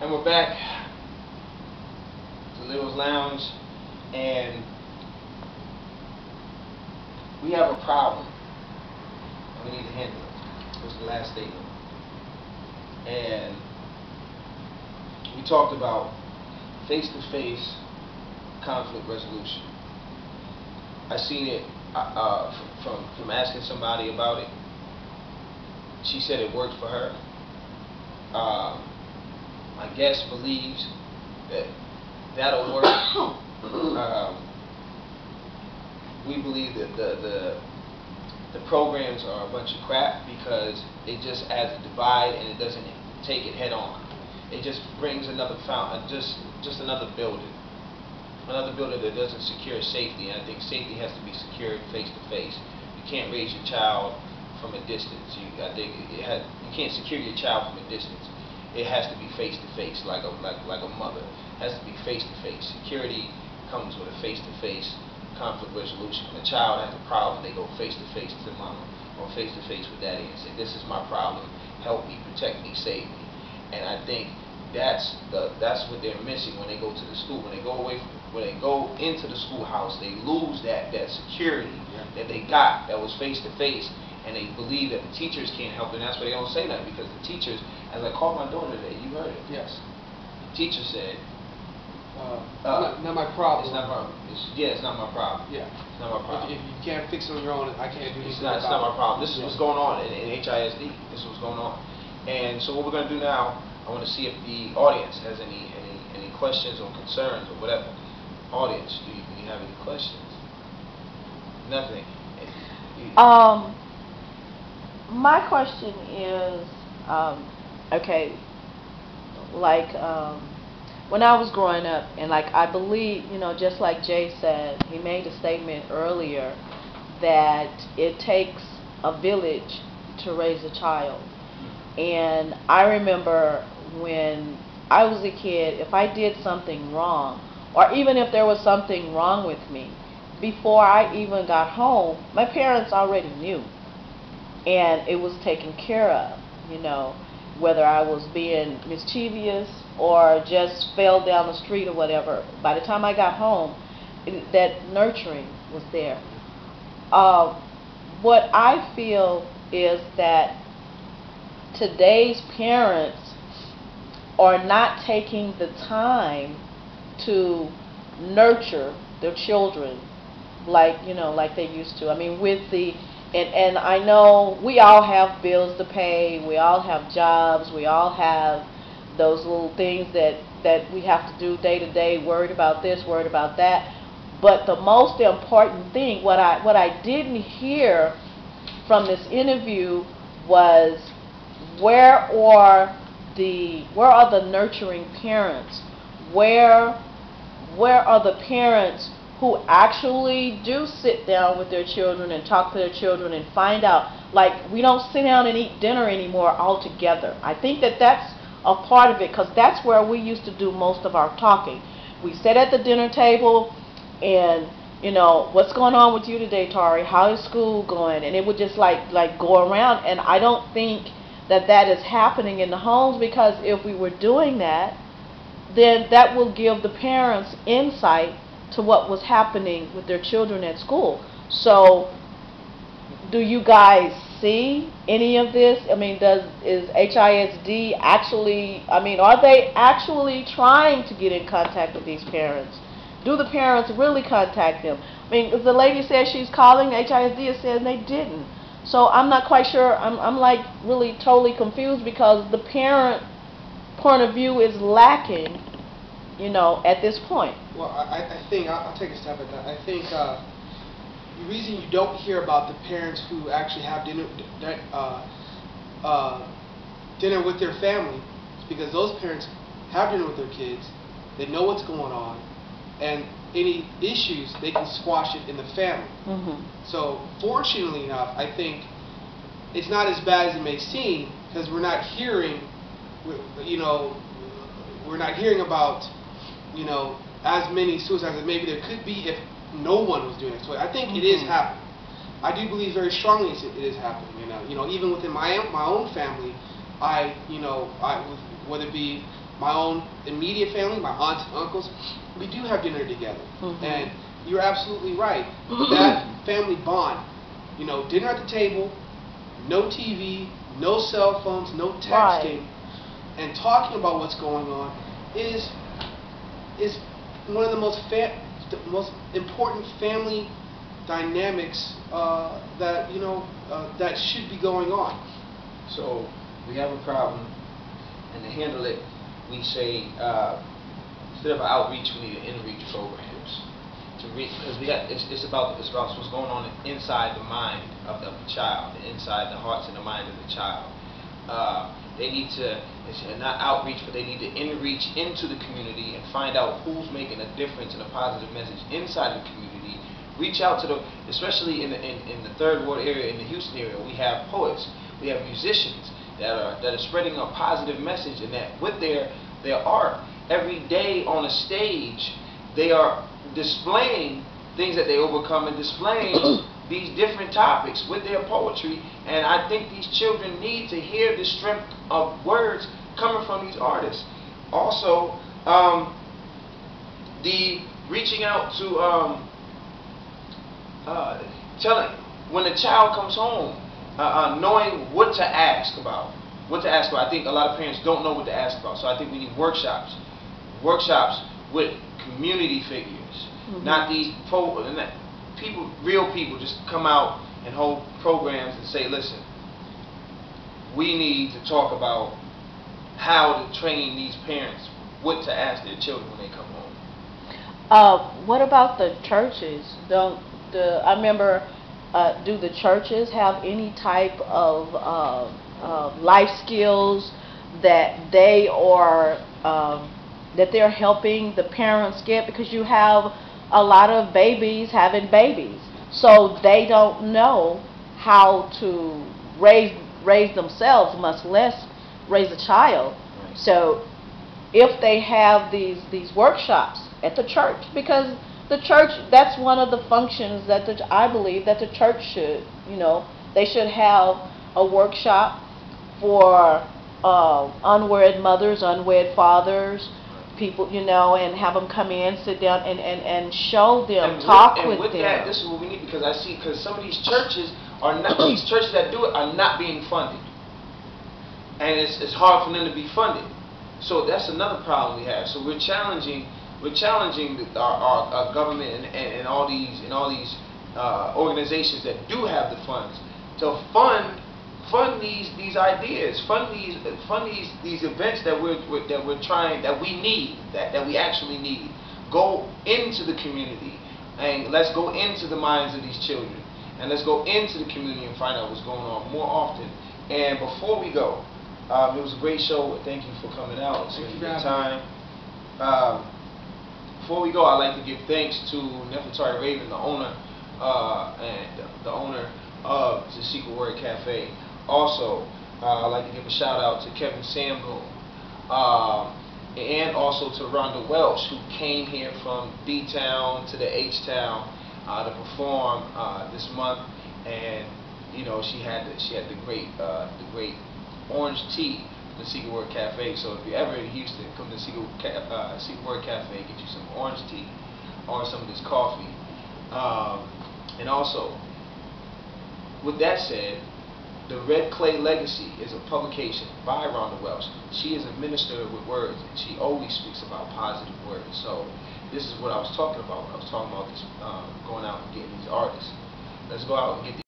And we're back to Lyro's Lounge, and we have a problem, and we need to handle it. It was the last statement. And we talked about face-to-face conflict resolution. I seen it from asking somebody about it. She said it worked for her. My guest believes that that'll work. We believe that the programs are a bunch of crap because it just adds a divide and it doesn't take it head on. It just brings another just another building that doesn't secure safety. And I think safety has to be secured face to face. You can't raise your child from a distance. I think you can't secure your child from a distance. It has to be face to face, like a mother. It has to be face to face. Security comes with a face to face conflict resolution. When a child has a problem, they go face to face to mama or face to face with daddy and say, "This is my problem. Help me, protect me, save me." And I think that's what they're missing when they go to the school. When they go into the schoolhouse, they lose that security that they got that was face to face. And they believe that the teachers can't help them. That's why they don't say that, because the teachers, as I called my daughter today, you heard it. Yes. The teacher said, not my problem. It's not my problem. It's not my problem. Yeah. It's not my problem. If you can't fix it on your own, I can't do anything It's not my problem. This is what's going on in HISD. This is what's going on. And so what we're going to do now, I want to see if the audience has any questions or concerns or whatever. Audience, do you have any questions? Nothing. My question is, okay, like when I was growing up, and like I believe, just like Jay said, he made a statement earlier that it takes a village to raise a child. And I remember when I was a kid, if I did something wrong, or even if there was something wrong with me, before I even got home, my parents already knew. And it was taken care of, whether I was being mischievous or just fell down the street or whatever. By the time I got home, that nurturing was there. What I feel is that today's parents are not taking the time to nurture their children like they used to. I mean, with the and I know we all have bills to pay, we all have jobs, we all have those little things that we have to do day to day, worried about this, worried about that. But the most important thing, what I didn't hear from this interview was where are the nurturing parents? Where are the parents who actually do sit down with their children and talk to their children and find out? Like, we don't sit down and eat dinner anymore all together. I think that's a part of it, because that's where we used to do most of our talking. We sat at the dinner table and, what's going on with you today, Tari? How is school going? And it would just like go around. And I don't think that is happening in the homes, because if we were doing that, then that will give the parents insight to what was happening with their children at school. So, do you guys see any of this? I mean, is HISD actually, are they actually trying to get in contact with these parents? Do the parents really contact them? I mean, the lady says she's calling, HISD is saying they didn't. So I'm not quite sure. I'm like really totally confused, because the parent point of view is lacking, at this point. Well, I think I'll take a stab at that. I think the reason you don't hear about the parents who actually have dinner with their family is because those parents have dinner with their kids. They know what's going on, and any issues, they can squash it in the family. So fortunately enough, I think it's not as bad as it may seem, because we're not hearing, we're not hearing about, as many suicides as maybe there could be if no one was doing it. So I think it is happening. I do believe very strongly it is happening. Even within my own family, whether it be my own immediate family, my aunts and uncles, we do have dinner together. And you're absolutely right. That family bond, dinner at the table, no TV, no cell phones, no texting, and talking about what's going on is one of the most important family dynamics that should be going on. So we have a problem, and to handle it, we say instead of outreach, we need in-reach programs to reach, because it's about what's going on inside the mind of the child, inside the hearts and the mind of the child. They need to, it's not outreach, but they need to in-reach into the community and find out who's making a difference and a positive message inside the community. Reach out to especially in the Third Ward area, in the Houston area, we have poets, we have musicians that are spreading a positive message, and that with their art, every day on a stage, they are displaying things that they overcome and displaying these different topics with their poetry. And I think these children need to hear the strength of words coming from these artists. Also, the reaching out to telling when a child comes home, knowing what to ask about. I think a lot of parents don't know what to ask about, so I think we need workshops with community figures, not these real people just come out and hold programs and say, listen, we need to talk about how to train these parents what to ask their children when they come home. What about the churches? I remember, do the churches have any type of life skills that they are that they're helping the parents get? Because you have a lot of babies having babies, so they don't know how to raise themselves, much less raise a child. Right. So if they have these workshops at the church, because the church, that's one of the functions that I believe that the church should, they should have a workshop for unwed mothers, unwed fathers, people, and have them come in, sit down, and show them, talk with them. That, this is what we need, because some of these churches are not, these churches that do it are not being funded, and it's hard for them to be funded. So that's another problem we have. So we're challenging our government and all these organizations that do have the funds to fund these ideas, fund these events that we actually need. Go into the community, and let's go into the minds of these children, and let's go into the community and find out what's going on more often. And before we go, it was a great show. Thank you for coming out. It's been a good time. Before we go, I'd like to give thanks to Nefertari Raven, the owner of the Secret Word Cafe. Also, I'd like to give a shout out to Kevin Sambloom, and also to Rhonda Welsh, who came here from B-Town to the H-Town to perform this month. And she had the great orange tea from the Secret Word Cafe. So if you're ever in Houston, come to Secret Word Cafe, get you some orange tea or some of this coffee. And also, with that said, The Red Clay Legacy is a publication by Rhonda Welsh. She is a minister with words, and she always speaks about positive words. So this is what I was talking about when I was talking about this, going out and getting these artists. Let's go out and get these